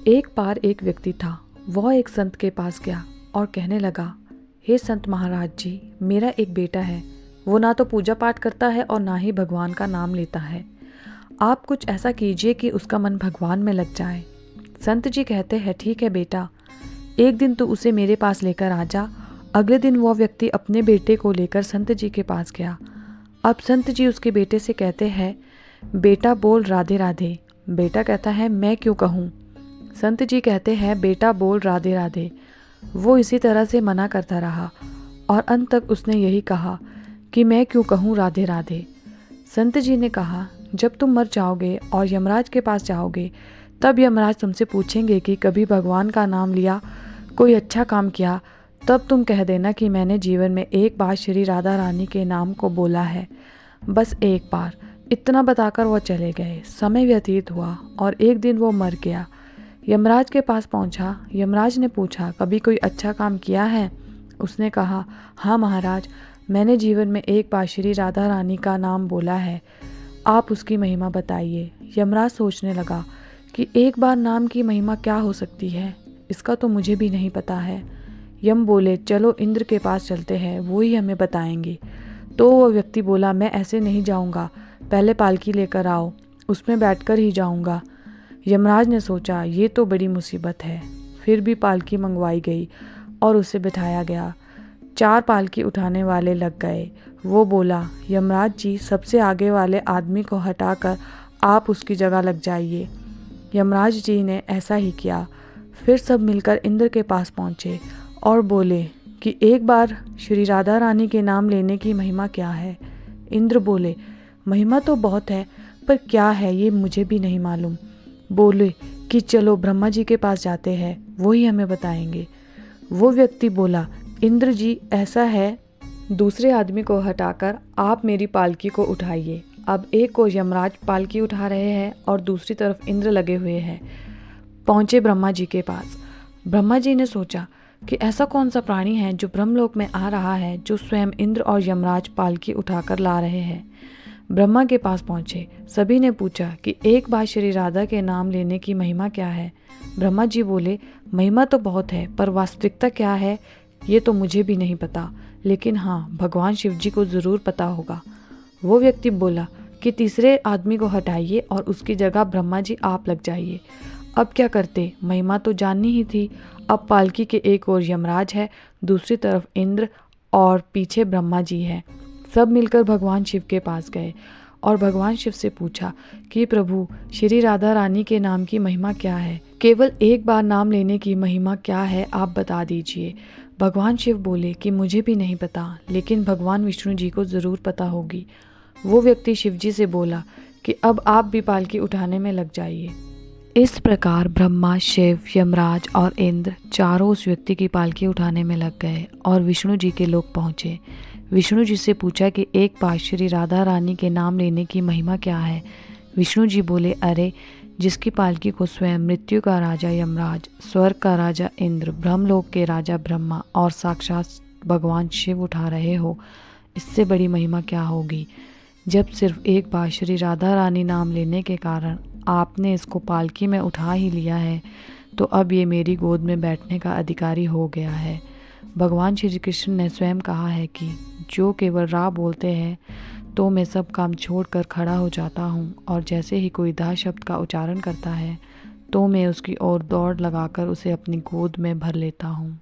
एक बार एक व्यक्ति था। वह एक संत के पास गया और कहने लगा, हे संत महाराज जी, मेरा एक बेटा है। वो ना तो पूजा पाठ करता है और ना ही भगवान का नाम लेता है। आप कुछ ऐसा कीजिए कि उसका मन भगवान में लग जाए। संत जी कहते हैं, ठीक है बेटा, एक दिन तो उसे मेरे पास लेकर आ जा। अगले दिन वह व्यक्ति अपने बेटे को लेकर संत जी के पास गया। अब संत जी उसके बेटे से कहते हैं, बेटा बोल राधे राधे। बेटा कहता है, मैं क्यों कहूँ। संत जी कहते हैं, बेटा बोल राधे राधे। वो इसी तरह से मना करता रहा और अंत तक उसने यही कहा कि मैं क्यों कहूँ राधे राधे। संत जी ने कहा, जब तुम मर जाओगे और यमराज के पास जाओगे तब यमराज तुमसे पूछेंगे कि कभी भगवान का नाम लिया, कोई अच्छा काम किया, तब तुम कह देना कि मैंने जीवन में एक बार श्री राधा रानी के नाम को बोला है, बस एक बार। इतना बताकर वह चले गए। समय व्यतीत हुआ और एक दिन वो मर गया। यमराज के पास पहुंचा। यमराज ने पूछा, कभी कोई अच्छा काम किया है? उसने कहा, हाँ महाराज, मैंने जीवन में एक बार श्री राधा रानी का नाम बोला है, आप उसकी महिमा बताइए। यमराज सोचने लगा कि एक बार नाम की महिमा क्या हो सकती है, इसका तो मुझे भी नहीं पता है। यम बोले, चलो इंद्र के पास चलते हैं, वो ही हमें बताएंगे। तो वह व्यक्ति बोला, मैं ऐसे नहीं जाऊंगा, पहले पालकी लेकर आओ, उसमें बैठकर ही जाऊंगा। यमराज ने सोचा, ये तो बड़ी मुसीबत है। फिर भी पालकी मंगवाई गई और उसे बिठाया गया। 4 पालकी उठाने वाले लग गए। वो बोला, यमराज जी, सबसे आगे वाले आदमी को हटाकर आप उसकी जगह लग जाइए। यमराज जी ने ऐसा ही किया। फिर सब मिलकर इंद्र के पास पहुँचे और बोले कि एक बार श्री राधा रानी के नाम लेने की महिमा क्या है। इंद्र बोले, महिमा तो बहुत है, पर क्या है ये मुझे भी नहीं मालूम। बोले कि चलो ब्रह्मा जी के पास जाते हैं, वो ही हमें बताएंगे। वो व्यक्ति बोला, इंद्र जी, ऐसा है, दूसरे आदमी को हटाकर आप मेरी पालकी को उठाइए। अब एक ओर यमराज पालकी उठा रहे हैं और दूसरी तरफ इंद्र लगे हुए हैं। पहुँचे ब्रह्मा जी के पास। ब्रह्मा जी ने सोचा कि ऐसा कौन सा प्राणी है जो ब्रह्मलोक में आ रहा है, जो स्वयं इंद्र और यमराज पालकी उठाकर ला रहे हैं। ब्रह्मा के पास पहुँचे। सभी ने पूछा कि एक बार श्री राधा के नाम लेने की महिमा क्या है। ब्रह्मा जी बोले, महिमा तो बहुत है, पर वास्तविकता क्या है ये तो मुझे भी नहीं पता, लेकिन हाँ, भगवान शिव जी को ज़रूर पता होगा। वो व्यक्ति बोला कि तीसरे आदमी को हटाइए और उसकी जगह ब्रह्मा जी आप लग जाइए। अब क्या करते, महिमा तो जाननी ही थी। अब पालकी के एक ओर यमराज है, दूसरी तरफ इंद्र और पीछे ब्रह्मा जी है। सब मिलकर भगवान शिव के पास गए और भगवान शिव से पूछा कि प्रभु, श्री राधा रानी के नाम की महिमा क्या है? केवल एक बार नाम लेने की महिमा क्या है, आप बता दीजिए। भगवान शिव बोले कि मुझे भी नहीं पता, लेकिन भगवान विष्णु जी को ज़रूर पता होगी। वो व्यक्ति शिव जी से बोला कि अब आप भी पालकी उठाने में लग जाइए। इस प्रकार ब्रह्मा, शिव, यमराज और इंद्र चारों उस व्यक्ति की पालकी उठाने में लग गए और विष्णु जी के लोग पहुँचे। विष्णु जी से पूछा कि एक बार श्री राधा रानी के नाम लेने की महिमा क्या है। विष्णु जी बोले, अरे, जिसकी पालकी को स्वयं मृत्यु का राजा यमराज, स्वर्ग का राजा इंद्र, ब्रह्मलोक के राजा ब्रह्मा और साक्षात भगवान शिव उठा रहे हो, इससे बड़ी महिमा क्या होगी। जब सिर्फ एक बार श्री राधा रानी नाम लेने के कारण आपने इसको पालकी में उठा ही लिया है, तो अब ये मेरी गोद में बैठने का अधिकारी हो गया है। भगवान श्री कृष्ण ने स्वयं कहा है कि जो केवल रा बोलते हैं तो मैं सब काम छोड़कर खड़ा हो जाता हूँ, और जैसे ही कोई दा शब्द का उच्चारण करता है तो मैं उसकी ओर दौड़ लगाकर उसे अपनी गोद में भर लेता हूँ।